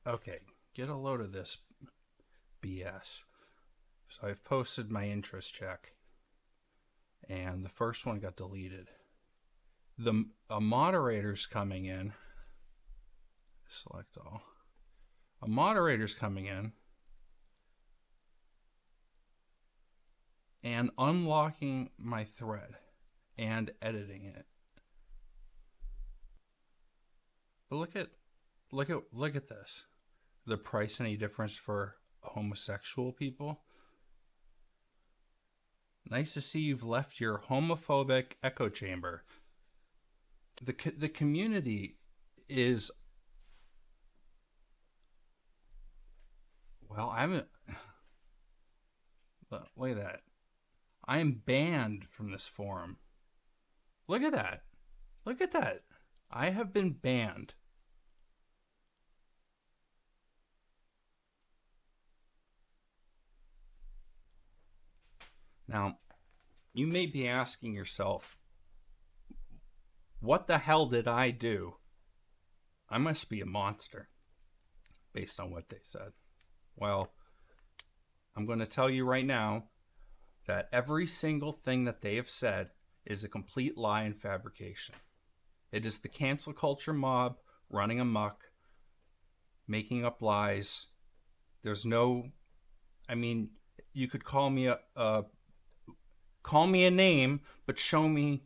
Okay, get a load of this BS. So I've posted my interest check, and the first one got deleted. The a moderator's coming in. Select all. A moderator's coming in and unlocking my thread and editing it. But look at this. The price any difference for homosexual people? Nice to see you've left your homophobic echo chamber. The community is, well, I haven't. Look at that. I am banned from this forum. Look at that. Look at that. I have been banned. Now, you may be asking yourself, what the hell did I do? I must be a monster, based on what they said. Well, I'm going to tell you right now that every single thing that they have said is a complete lie and fabrication. It is the cancel culture mob running amok, making up lies. There's no, I mean, you could call me a name, but show me.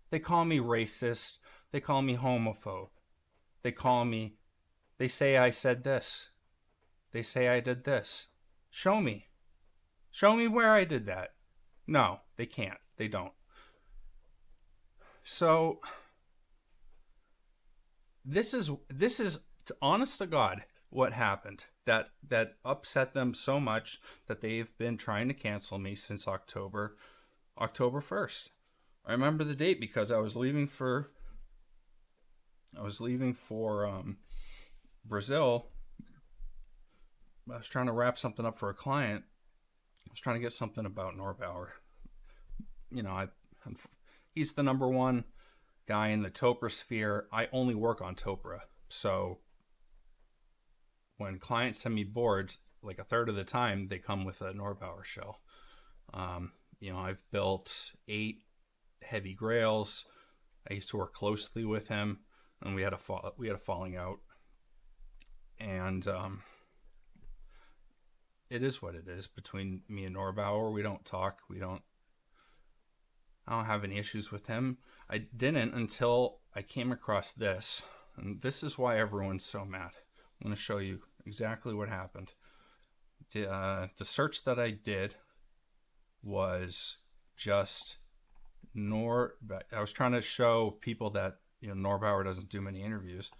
They call me racist. They call me homophobe. They call me. They say I said this. They say I did this. Show me. Show me where I did that. No, they can't. They don't. So this is honest to God what happened that upset them so much that they've been trying to cancel me since October 1st. I remember the date because I was leaving for Brazil. I was trying to wrap something up for a client. I was trying to get something about Norbauer. You know, he's the number one guy in the Topra sphere. I only work on Topra. So when clients send me boards, like a third of the time, they come with a Norbauer shell. I've built 8 heavy grails. I used to work closely with him, and we had a falling out. And it is what it is between me and Norbauer. We don't talk. I don't have any issues with him. I didn't until I came across this. And this is why everyone's so mad. I'm going to show you exactly what happened. The search that I did was just I was trying to show people that Norbauer doesn't do many interviews.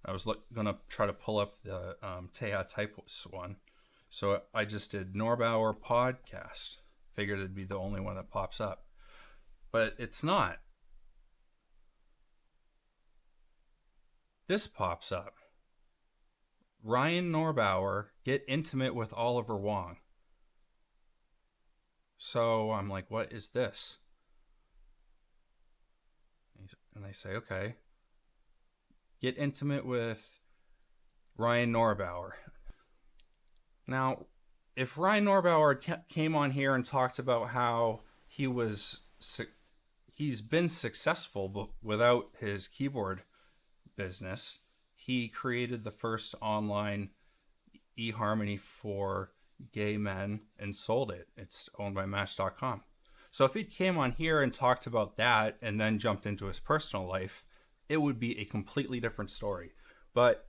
I was going to try to pull up the Teha Typos one. So I just did Norbauer podcast. Figured it'd be the only one that pops up. But it's not. This pops up. Ryan Norbauer, get intimate with Oliver Wong. So I'm like, what is this? And I say, okay. Get intimate with Ryan Norbauer. Now, if Ryan Norbauer came on here and talked about how he's been successful without his keyboard business, he created the first online eHarmony for gay men and sold it. It's owned by Match.com. So if he came on here and talked about that and then jumped into his personal life, it would be a completely different story. But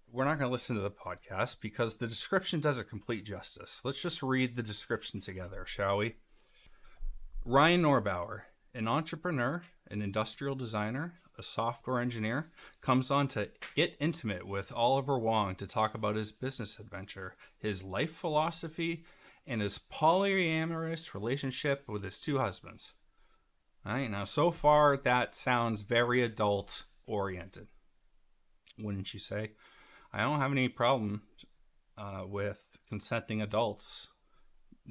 we're not going to listen to the podcast because the description does it complete justice. Let's just read the description together, shall we? Ryan Norbauer, an entrepreneur, an industrial designer, a software engineer, comes on to get intimate with Oliver Wong to talk about his business adventure, his life philosophy, and his polyamorous relationship with his 2 husbands. All right, now so far that sounds very adult oriented, wouldn't you say? I don't have any problem with consenting adults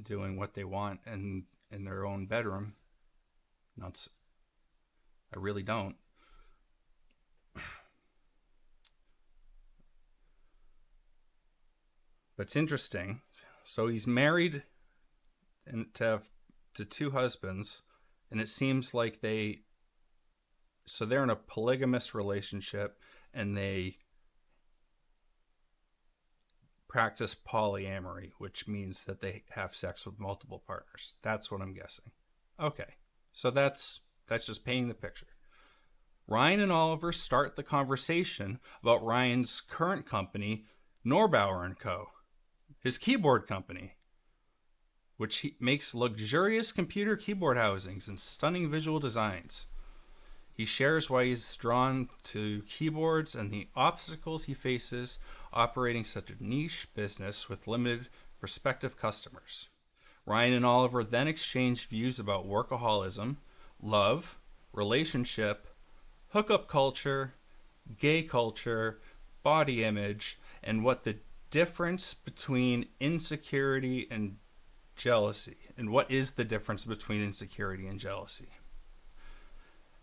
doing what they want in their own bedroom. I really don't. But it's interesting. So he's married and to two husbands, and it seems like they're in a polygamous relationship, and they practice polyamory, which means that they have sex with multiple partners. That's what I'm guessing. Okay, so that's just painting the picture. Ryan and Oliver start the conversation about Ryan's current company, Norbauer & Co., his keyboard company, which makes luxurious computer keyboard housings and stunning visual designs. He shares why he's drawn to keyboards and the obstacles he faces operating such a niche business with limited prospective customers. Ryan and Oliver then exchange views about workaholism, love, relationship, hookup culture, gay culture, body image, and what the difference between insecurity and jealousy, and what is the difference between insecurity and jealousy.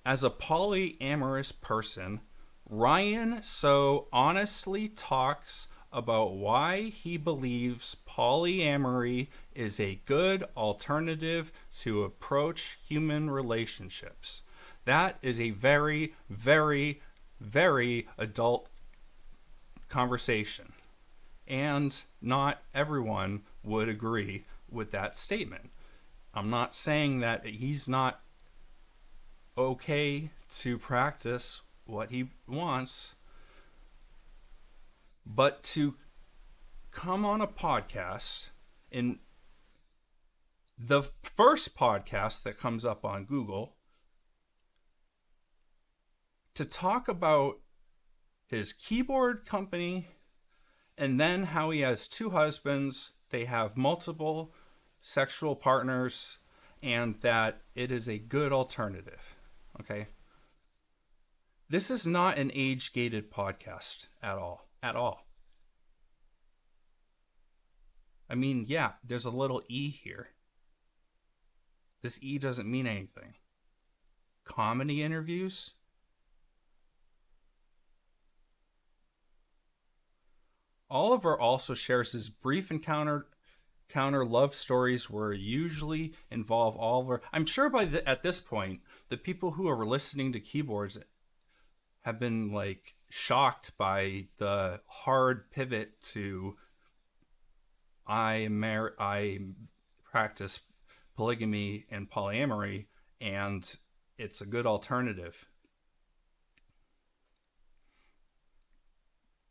As a polyamorous person, Ryan so honestly talks about why he believes polyamory is a good alternative to approach human relationships. That is a very, very, very adult conversation. And not everyone would agree with that statement. I'm not saying that he's not okay to practice what he wants, but to come on a podcast, in the first podcast that comes up on Google, to talk about his keyboard company, and then how he has two husbands, they have multiple sexual partners, and that it is a good alternative. Okay? This is not an age-gated podcast at all. At all. I mean, yeah, there's a little E here. This E doesn't mean anything. Comedy interviews? Oliver also shares his brief encounter love stories where usually involve Oliver. I'm sure at this point, the people who are listening to keyboards have been like shocked by the hard pivot to I practice polygamy and polyamory, and it's a good alternative.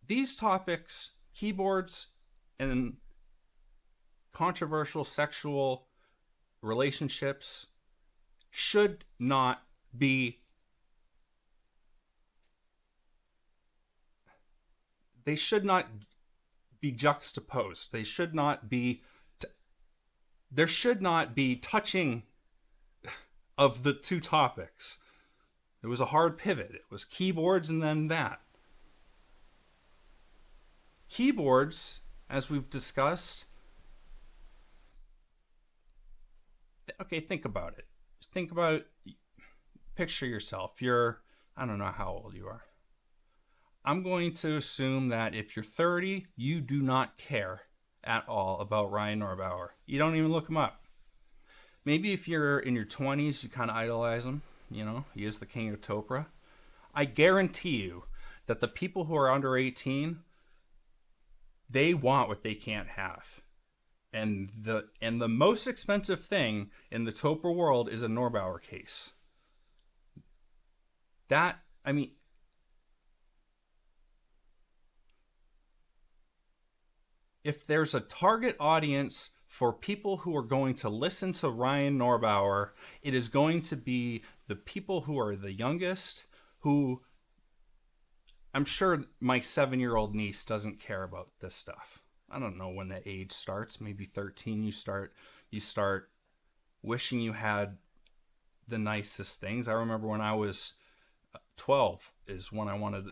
These topics, keyboards and controversial sexual relationships, should not be juxtaposed. They should not be there should not be touching of the two topics. It was a hard pivot. It was keyboards and then that. Keyboards, as we've discussed, okay, think about it. Picture yourself. I don't know how old you are. I'm going to assume that if you're 30, you do not care at all about Ryan Norbauer. You don't even look him up. Maybe if you're in your 20s, you kind of idolize him. You know, he is the king of Topra. I guarantee you that the people who are under 18, they want what they can't have. And the most expensive thing in the Topra world is a Norbauer case. If there's a target audience for people who are going to listen to Ryan Norbauer, it is going to be the people who are the youngest, who I'm sure my 7-year-old niece doesn't care about this stuff. I don't know when that age starts. Maybe 13, you start wishing you had the nicest things. I remember when I was 12 is when I wanted,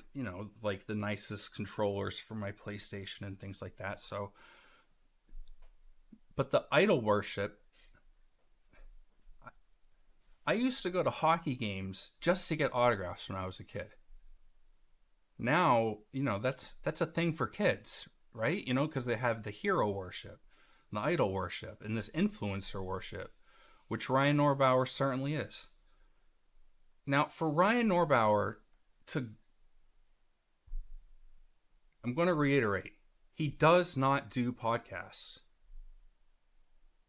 like the nicest controllers for my PlayStation and things like that. So, but the idol worship, I used to go to hockey games just to get autographs when I was a kid. Now, that's a thing for kids, right? Because they have the hero worship, the idol worship, and this influencer worship, which Ryan Norbauer certainly is. Now, for Ryan Norbauer to, I'm going to reiterate, he does not do podcasts.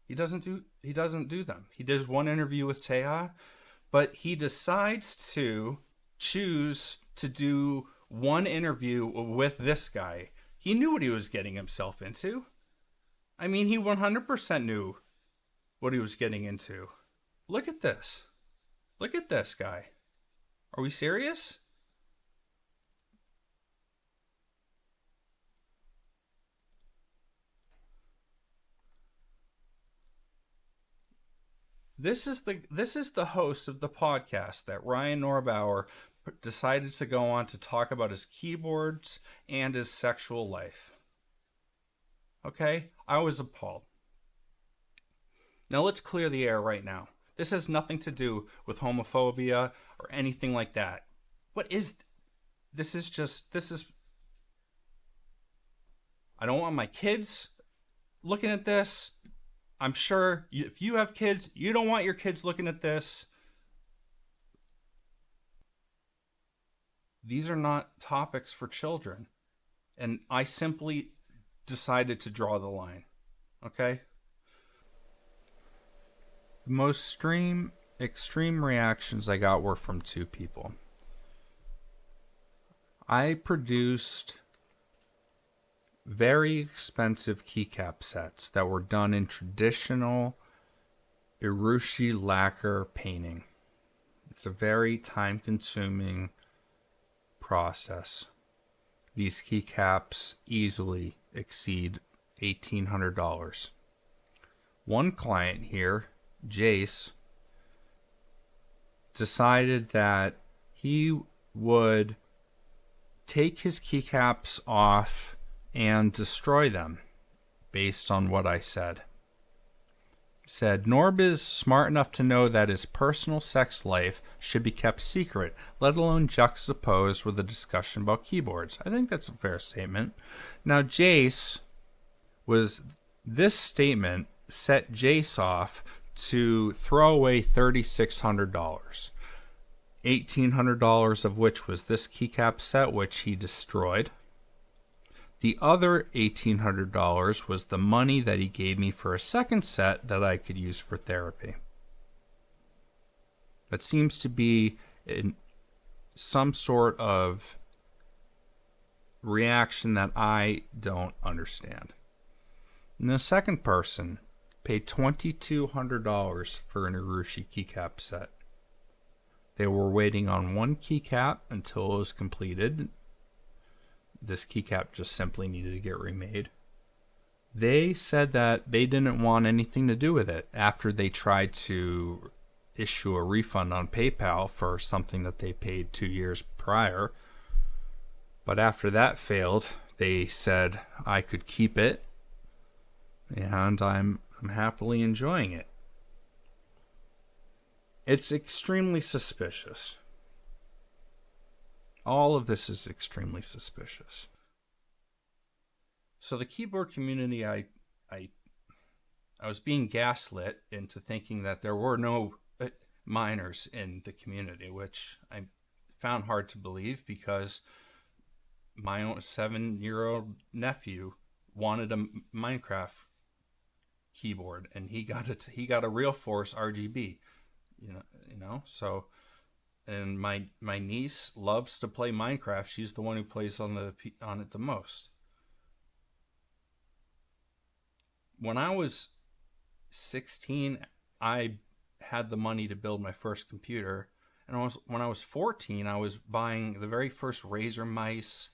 He doesn't do them. He does one interview with Teja, but he decides to choose to do one interview with this guy. He knew what he was getting himself into. I mean, he 100% knew what he was getting into. Look at this. Look at this guy. Are we serious? This is the host of the podcast that Ryan Norbauer decided to go on to talk about his keyboards and his sexual life. Okay? I was appalled. Now let's clear the air right now. This has nothing to do with homophobia or anything like that. What is... This is... I don't want my kids looking at this. I'm sure if you have kids, you don't want your kids looking at this. These are not topics for children. And I simply decided to draw the line. Okay? The most extreme reactions I got were from two people. I produced very expensive keycap sets that were done in traditional urushi lacquer painting. It's a very time-consuming process. These keycaps easily exceed $1,800. One client here, Jace, decided that he would take his keycaps off and destroy them based on what I said. Said, Norb is smart enough to know that his personal sex life should be kept secret, let alone juxtaposed with a discussion about keyboards. I think that's a fair statement. Now, this statement set Jace off to throw away $3,600. $1,800 of which was this keycap set, which he destroyed. The other $1,800 was the money that he gave me for a second set that I could use for therapy. That seems to be some sort of reaction that I don't understand. And the second person paid $2,200 for an urushi keycap set. They were waiting on one keycap until it was completed. This keycap just simply needed to get remade. They said that they didn't want anything to do with it after they tried to issue a refund on PayPal for something that they paid 2 years prior. But after that failed, they said I could keep it, and I'm happily enjoying it. It's extremely suspicious. All of this is extremely suspicious. So the keyboard community, I was being gaslit into thinking that there were no minors in the community, which I found hard to believe because my own 7-year-old nephew wanted a Minecraft keyboard, and he got a Real Force RGB, so. And my niece loves to play Minecraft. She's the one who plays on it the most. When I was 16, I had the money to build my first computer. And when I was 14, I was buying the very first Razer mice,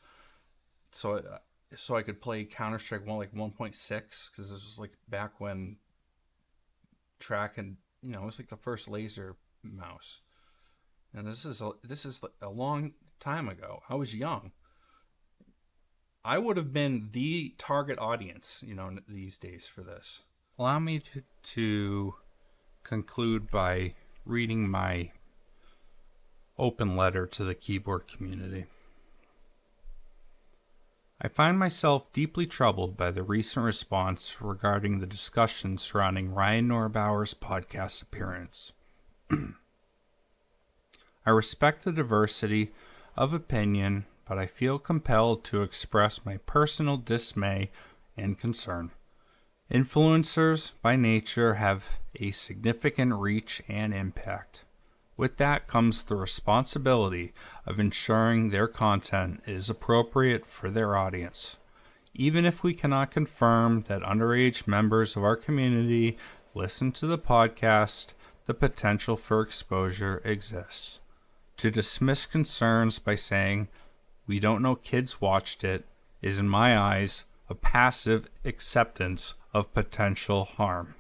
so I could play Counter-Strike 1.6, because this was like back when track and it was like the first laser mouse. And this is a long time ago. I was young. I would have been the target audience, these days for this. Allow me to conclude by reading my open letter to the keyboard community. I find myself deeply troubled by the recent response regarding the discussion surrounding Ryan Norbauer's podcast appearance. I respect the diversity of opinion, but I feel compelled to express my personal dismay and concern. Influencers, by nature, have a significant reach and impact. With that comes the responsibility of ensuring their content is appropriate for their audience. Even if we cannot confirm that underage members of our community listen to the podcast, the potential for exposure exists. To dismiss concerns by saying, "We don't know kids watched it," is in my eyes a passive acceptance of potential harm.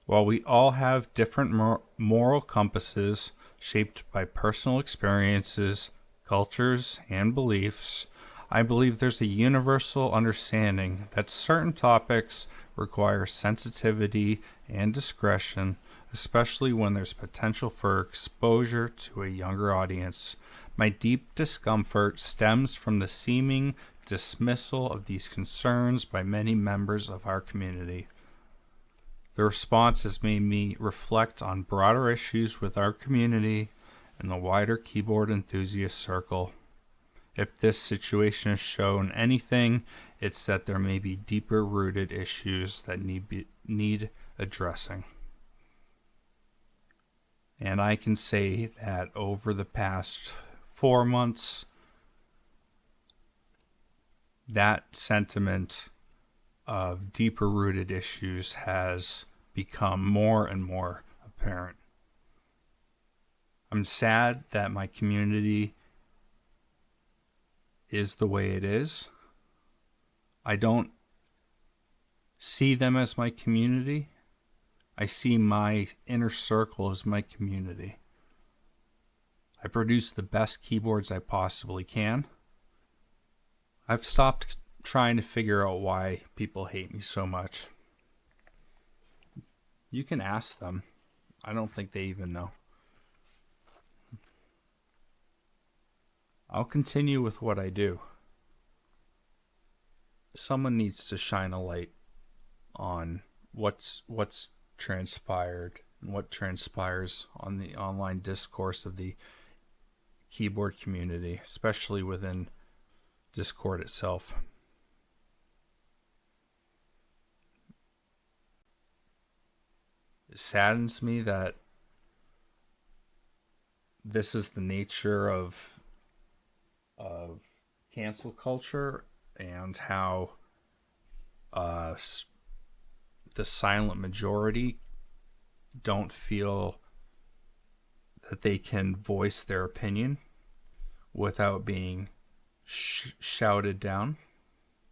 While we all have different moral compasses shaped by personal experiences, cultures, and beliefs, I believe there's a universal understanding that certain topics require sensitivity and discretion, especially when there's potential for exposure to a younger audience. My deep discomfort stems from the seeming dismissal of these concerns by many members of our community. The response has made me reflect on broader issues with our community and the wider keyboard enthusiast circle. If this situation has shown anything, it's that there may be deeper rooted issues that need addressing. And I can say that over the past 4 months, that sentiment of deeper rooted issues has become more and more apparent. I'm sad that my community is the way it is. I don't see them as my community. I see my inner circle as my community. I produce the best keyboards I possibly can. I've stopped trying to figure out why people hate me so much. You can ask them. I don't think they even know. I'll continue with what I do. Someone needs to shine a light on what's transpired and what transpires on the online discourse of the keyboard community, especially within Discord itself. It saddens me that this is the nature of cancel culture and how the silent majority don't feel that they can voice their opinion without being shouted down.